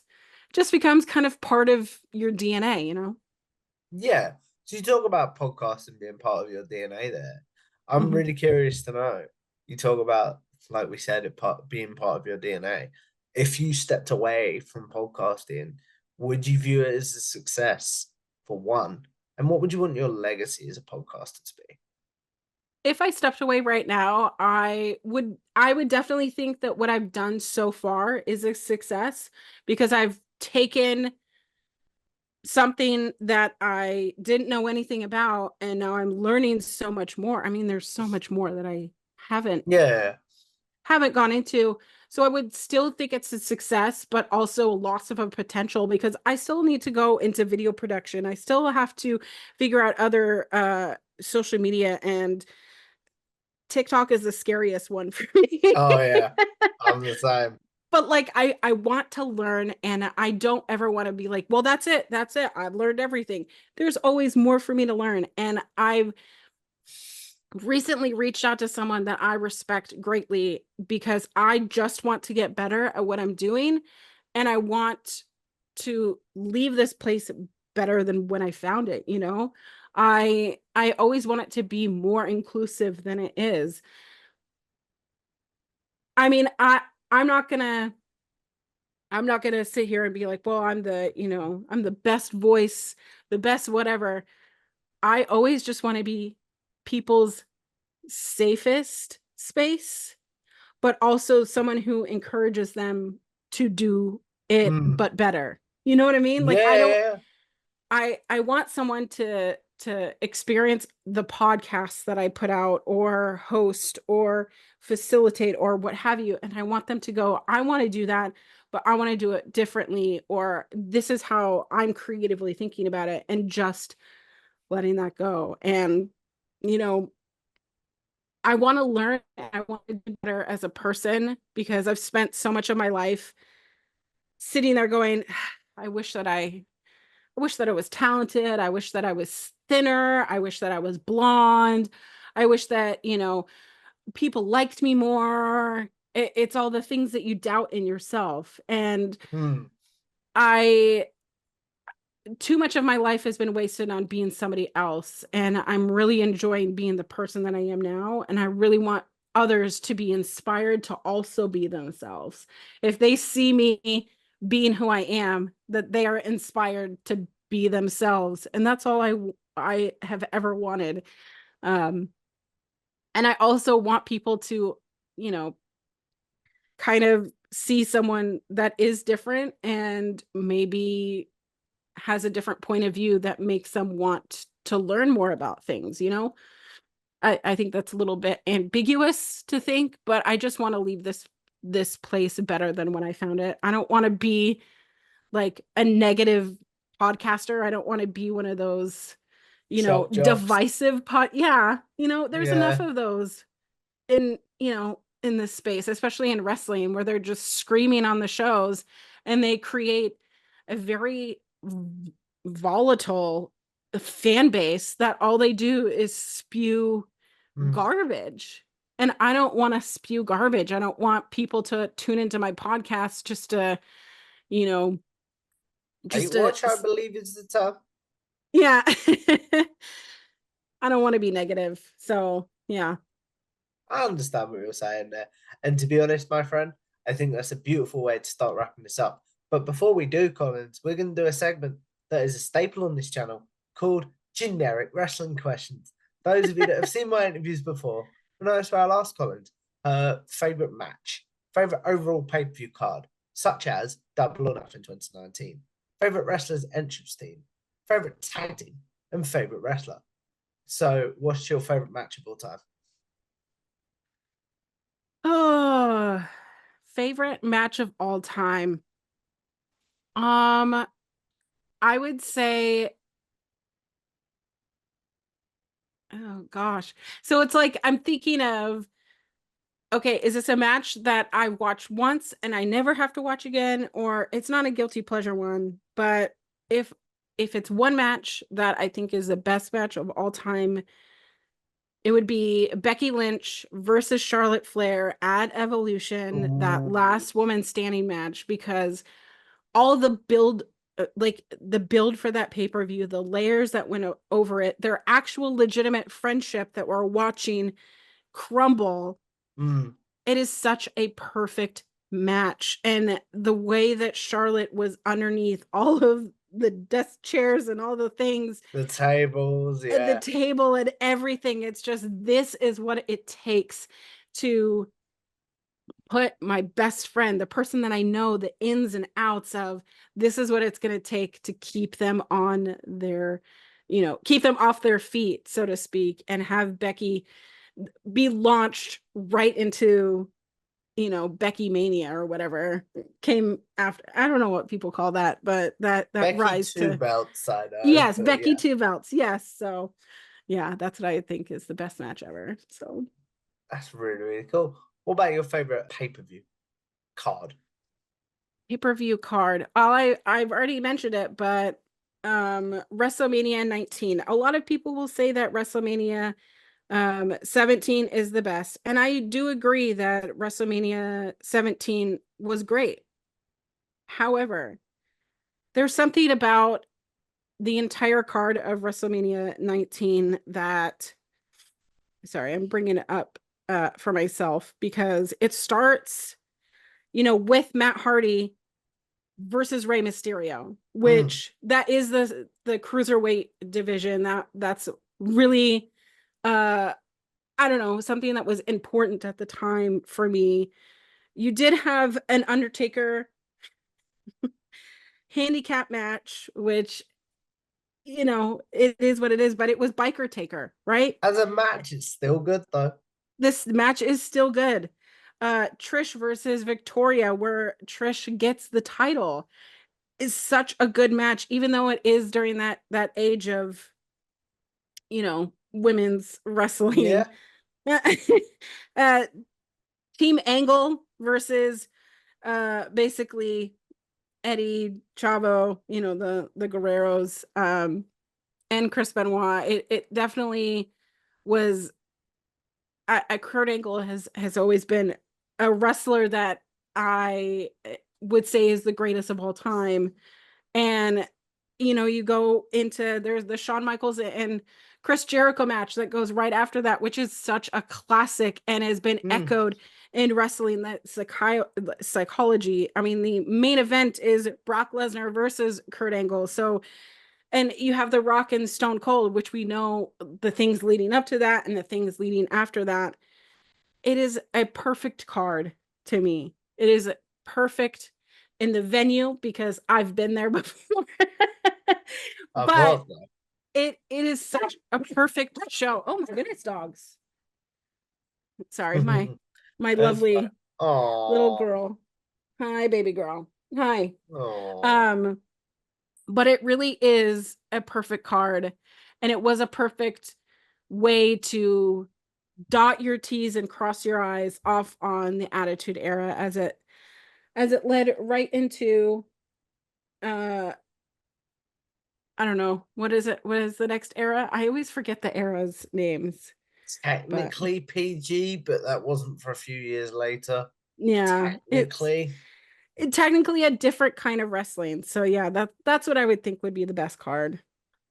kind of part of your DNA. Yeah. So you talk about podcasting being part of your DNA there. I'm Mhm. really curious to know. You talk about, like we said, being part of your DNA. If you stepped away from podcasting, would you view it as a success for one? And what would you want your legacy as a podcaster to be? If I stepped away right now, I would definitely think that what I've done so far is a success because I've taken something that I didn't know anything about and now I'm learning so much more. I mean, there's so much more that I haven't Yeah. haven't gone into. So I would still think it's a success, but also a loss of a potential because I still need to go into video production. I still have to figure out other social media, and TikTok is the scariest one for me. Oh yeah. I'm the same. But like I want to learn and I don't ever want to be like, well, that's it. That's it. I've learned everything. There's always more for me to learn. And I've recently reached out to someone that I respect greatly because I just want to get better at what I'm doing and I want to leave this place better than when I found it. I always want it to be more inclusive than it is. I mean, I'm not gonna I'm not gonna sit here and be like, well, I'm the best voice, the best whatever. I always just want to be people's safest space, but also someone who encourages them to do it Mm. but better. You know what I mean? Like Yeah, I don't yeah, I want someone to experience the podcasts that I put out or host or facilitate or what have you, and I want them to go, I want to do that, but I want to do it differently, or this is how I'm creatively thinking about it, and just letting that go. And you know I want to learn and I want to do better as a person because I've spent so much of my life sitting there going, I wish that I wish that I was talented. I wish that I was thinner. I wish that I was blonde. I wish that, people liked me more. It's all the things that you doubt in yourself. And yeah. Mm. I, too much of my life has been wasted on being somebody else. And I'm really enjoying being the person that I am now. And I really want others to be inspired to also be themselves. If they see me being who I am, that they are inspired to be themselves. And that's all I have ever wanted. Um, and I also want people to, you know, kind of see someone that is different and maybe has a different point of view that makes them want to learn more about things, you know? I think that's a little bit ambiguous to think, but I just want to leave this place better than when I found it. I don't want to be like a negative podcaster. I don't want to be one of those, you know, Shock jocks. divisive yeah, you know, there's enough Yeah. of those in, you know, in this space, especially in wrestling, where they're just screaming on the shows and they create a very volatile fan base that all they do is spew Mm. garbage. And I don't want to spew garbage. I don't want people to tune into my podcast just to, you know, Hate just to, watch, I believe is the term. yeah. I don't want to be negative. So, yeah. I understand what you're saying there. And to be honest, my friend, I think that's a beautiful way to start wrapping this up. But before we do, Collins, we're going to do a segment that is a staple on this channel called Generic Wrestling Questions. Those of you that have seen my interviews before will know that's where I'll ask Collins her favourite match, favourite overall pay per view card, such as Double or Nothing 2019, favourite wrestler's entrance team, favourite tag team, and favourite wrestler. So, what's your favourite match of all time? Oh, favorite match of all time. Um, I would say, oh gosh. So it's like I'm thinking of, okay, is this a match that I watch once and I never have to watch again, or it's not a guilty pleasure one, but if if it's one match that I think is the best match of all time, it would be Becky Lynch versus Charlotte Flair at Evolution, that Ooh. last woman standing match, because all the build, like the build for that pay-per-view, the layers that went over it, their actual legitimate friendship that we're watching crumble. Mm, It is such a perfect match. And the way that Charlotte was underneath all of the desk chairs and all the things the tables, and the yeah. table and everything, it's just, this is what it takes to put my best friend, the person that I know the ins and outs of, this is what it's going to take to keep them on their, you know, keep them off their feet, so to speak, and have Becky be launched right into, you know, Becky Mania or whatever came after. I don't know what people call that, but that Becky rise two to, belts, I know, yes, but Becky yeah, two belts. Yes. So yeah, that's what I think is the best match ever. So that's really, really cool. What about your favorite pay-per-view card? pay-per-view card. I've already mentioned it, but WrestleMania 19. A lot of people will say that WrestleMania 17 is the best. And I do agree that WrestleMania 17 was great. However, there's something about the entire card of WrestleMania 19 that, sorry, I'm bringing it up for myself, because it starts, you know, with Matt Hardy versus Rey Mysterio, Mm, which that is the cruiserweight division. That's really I don't know, something that was important at the time for me. You did have an Undertaker handicap match, which, you know, it is what it is, but it was Biker Taker, right? as a match, it's still good though. This match is still good. Trish versus Victoria, where Trish gets the title, is such a good match, even though it is during that age of, you know, women's wrestling. Yeah, uh, Team Angle versus basically Eddie, Chavo, you know, the Guerreros, and Chris Benoit. It definitely was. Kurt Angle has always been a wrestler that I would say is the greatest of all time. And you know, you go into, there's the Shawn Michaels and Chris Jericho match that goes right after that, which is such a classic and has been mm, echoed in wrestling, that psychology. I mean, the main event is Brock Lesnar versus Kurt Angle. So And you have The Rock and Stone Cold, which we know the things leading up to that and the things leading after that. It is a perfect card to me. It is perfect in the venue because I've been there before. I've But was there. it is such a perfect show. Oh my goodness, dogs. Sorry, my That's fine. lovely little Oh, girl. Hi, baby girl. Hi. oh. Um, but it really is a perfect card. And it was a perfect way to dot your T's and cross your I's off on the Attitude Era as it led right into uh I don't know, what is it? What is the next era? I always forget the era's names, but Technically PG, but that wasn't for a few years later. yeah, Technically, it technically a different kind of wrestling. So yeah, that's what I would think would be the best card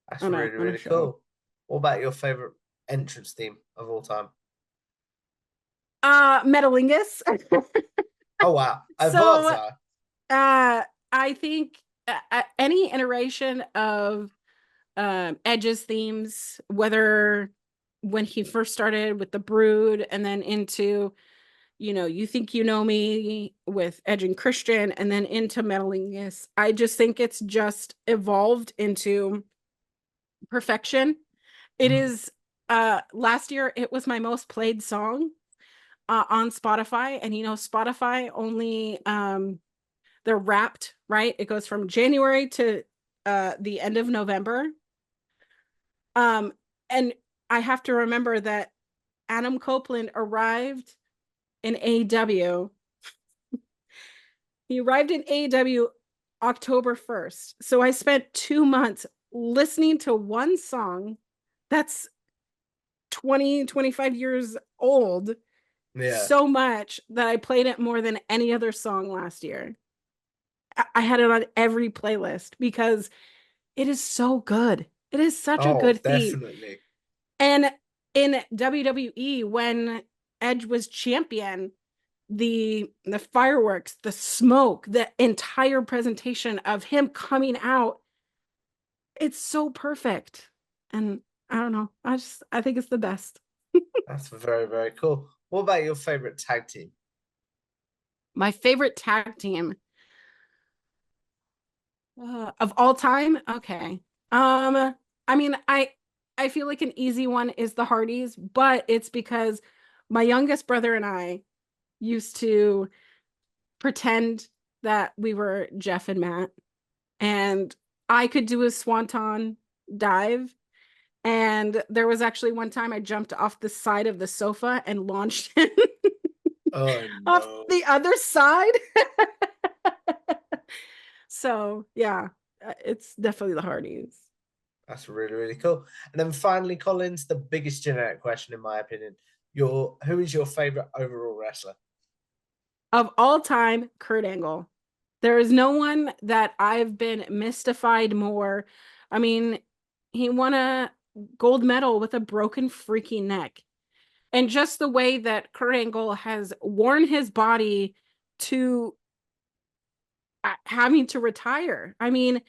that's really, on a really show. cool. What about your favorite entrance theme of all time? Metalingus. Oh wow, I thought So so. I think any iteration of Edge's themes, whether when he first started with the Brood and then into, You Think You Know Me with Edge and Christian and then into Metalingus, I just think it's just evolved into perfection. It Mhm. is last year it was my most played song on Spotify, and Spotify only they're wrapped, right? It goes from January to the end of November. Um, and I have to remember that Adam Copeland arrived in AEW. He arrived in AEW October 1st. So I spent 2 months listening to one song that's 20, 25 years old Yeah. so much that I played it more than any other song last year. I had it on every playlist because it is so good. It is such a Oh, good theme. definitely. And in WWE, when Edge was champion, the fireworks, the smoke, the entire presentation of him coming out, it's so perfect. And I don't know. I think it's the best. That's very, very cool. What about your favorite tag team? My favorite tag team of all time. Okay. I mean, I feel like an easy one is the Hardys, but it's because my youngest brother and I used to pretend that we were Jeff and Matt, and I could do a swanton dive. And there was actually one time I jumped off the side of the sofa and launched him Oh off no. the other side. So yeah, it's definitely the Hardys. That's really, really cool. And then finally, Collins, the biggest generic question in my opinion. Who is your favorite overall wrestler? Of all time, Kurt Angle. There is no one that I've been mystified more. I mean, he won a gold medal with a broken freaking neck. And just the way that Kurt Angle has worn his body to having to retire. I mean,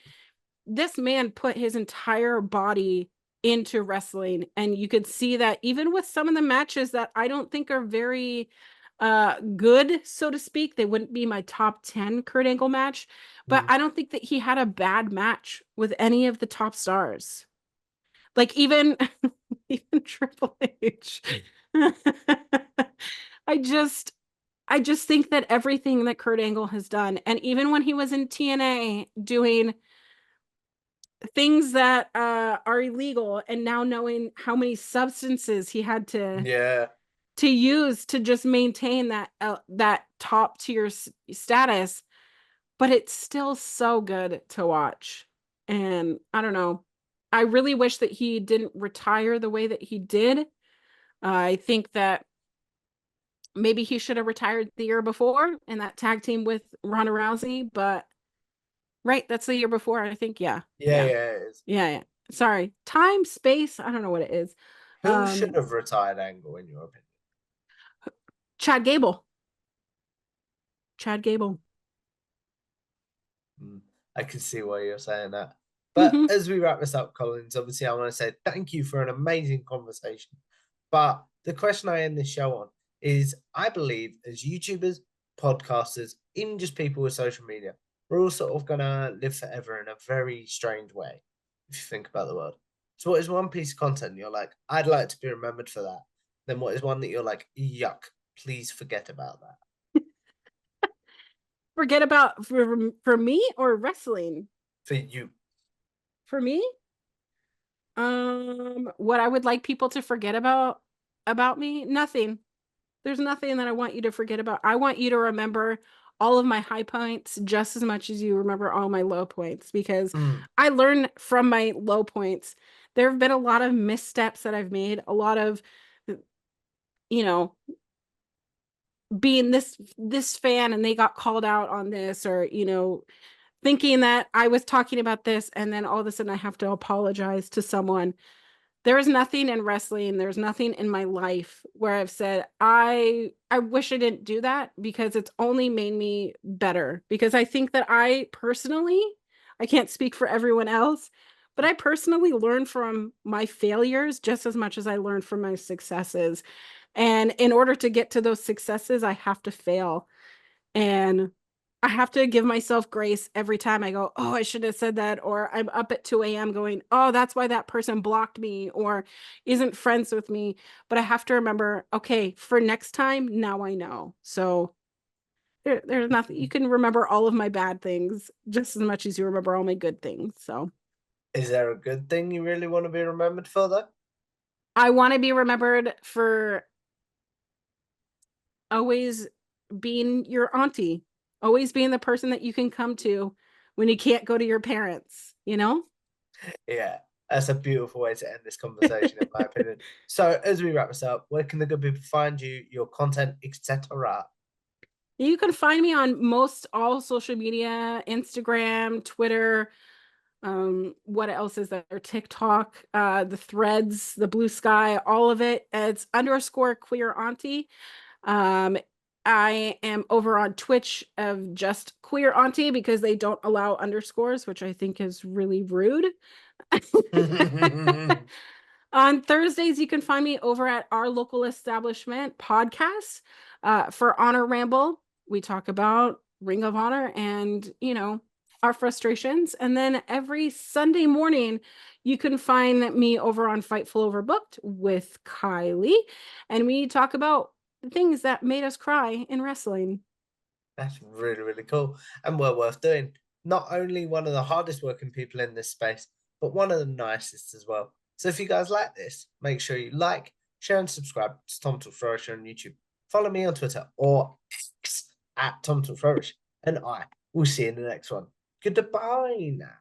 this man put his entire body into wrestling, and you could see that even with some of the matches that I don't think are very good, so to speak. They wouldn't be my top 10 Kurt Angle match, but Mm. I don't think that he had a bad match with any of the top stars. Like even even Triple H. I just I just think that everything that Kurt Angle has done, and even when he was in TNA doing things that are illegal, and now knowing how many substances he had Yeah. to use to just maintain that top tier status, but it's still so good to watch. And I don't know. I really wish that he didn't retire the way that he did. I think that maybe he should have retired the year before in that tag team with Ronda Rousey, but right, that's the year before, I think. Yeah. Yeah, Yeah. yeah, it is. Yeah, yeah. Sorry. Time, space, I don't know what it is. Who should Um have retired Angle in your opinion? Chad Gable. Chad Gable. Mm, I can see why you're saying that. But as we wrap this up, Collins, obviously I want to say thank you for an amazing conversation. But the question I end this show on is I believe as YouTubers, podcasters, even just people with social media, we're all sort of gonna live forever in a very strange way, if you think about the world. So what is one piece of content you're like, I'd like to be remembered for that? Then what is one that you're like, yuck, please forget about that? Forget about for me or wrestling? For you. For me, what I would like people to forget about me? Nothing. There's nothing that I want you to forget about. I want you to remember all of my high points just as much as you remember all my low points, because I learn from my low points. There have been a lot of missteps that I've made, a lot of, you know, being this fan and they got called out on this, or, thinking that I was talking about this and then all of a sudden I have to apologize to someone. There is nothing in wrestling, there's nothing in my life where I've said I wish I didn't do that, because it's only made me better. Because I think that I personally, I can't speak for everyone else, but I personally learn from my failures just as much as I learn from my successes. And in order to get to those successes, I have to fail. And I have to give myself grace every time I go, oh, I should have said that. Or I'm up at 2 a.m. going, oh, that's why that person blocked me or isn't friends with me. But I have to remember, okay, for next time, now I know. So there's nothing. You can remember all of my bad things just as much as you remember all my good things. So Is there a good thing you really want to be remembered for, though? I want to be remembered for always being your auntie, always being the person that you can come to when you can't go to your parents, you know? Yeah, that's a beautiful way to end this conversation, in my opinion. So, as we wrap this up, where can the good people find you, your content, etc.? You can find me on most all social media, Instagram, Twitter, what else is there? TikTok, the threads, the blue sky, all of it. It's _ queer auntie. I am over on Twitch of just queer auntie because they don't allow underscores, which I think is really rude. On Thursdays, you can find me over at our local establishment podcast for Honor Ramble. We talk about Ring of Honor and, our frustrations. And then every Sunday morning, you can find me over on Fightful Overbooked with Kiley. And we talk about the things that made us cry in wrestling. That's really, really cool and well worth doing. Not only one of the hardest working people in this space, but one of the nicest as well. So if you guys like this, make sure you like, share, and subscribe to Tom Talk Flourish on YouTube. Follow me on Twitter or X at Tom Talk Flourish, and I will see you in the next one. Goodbye now.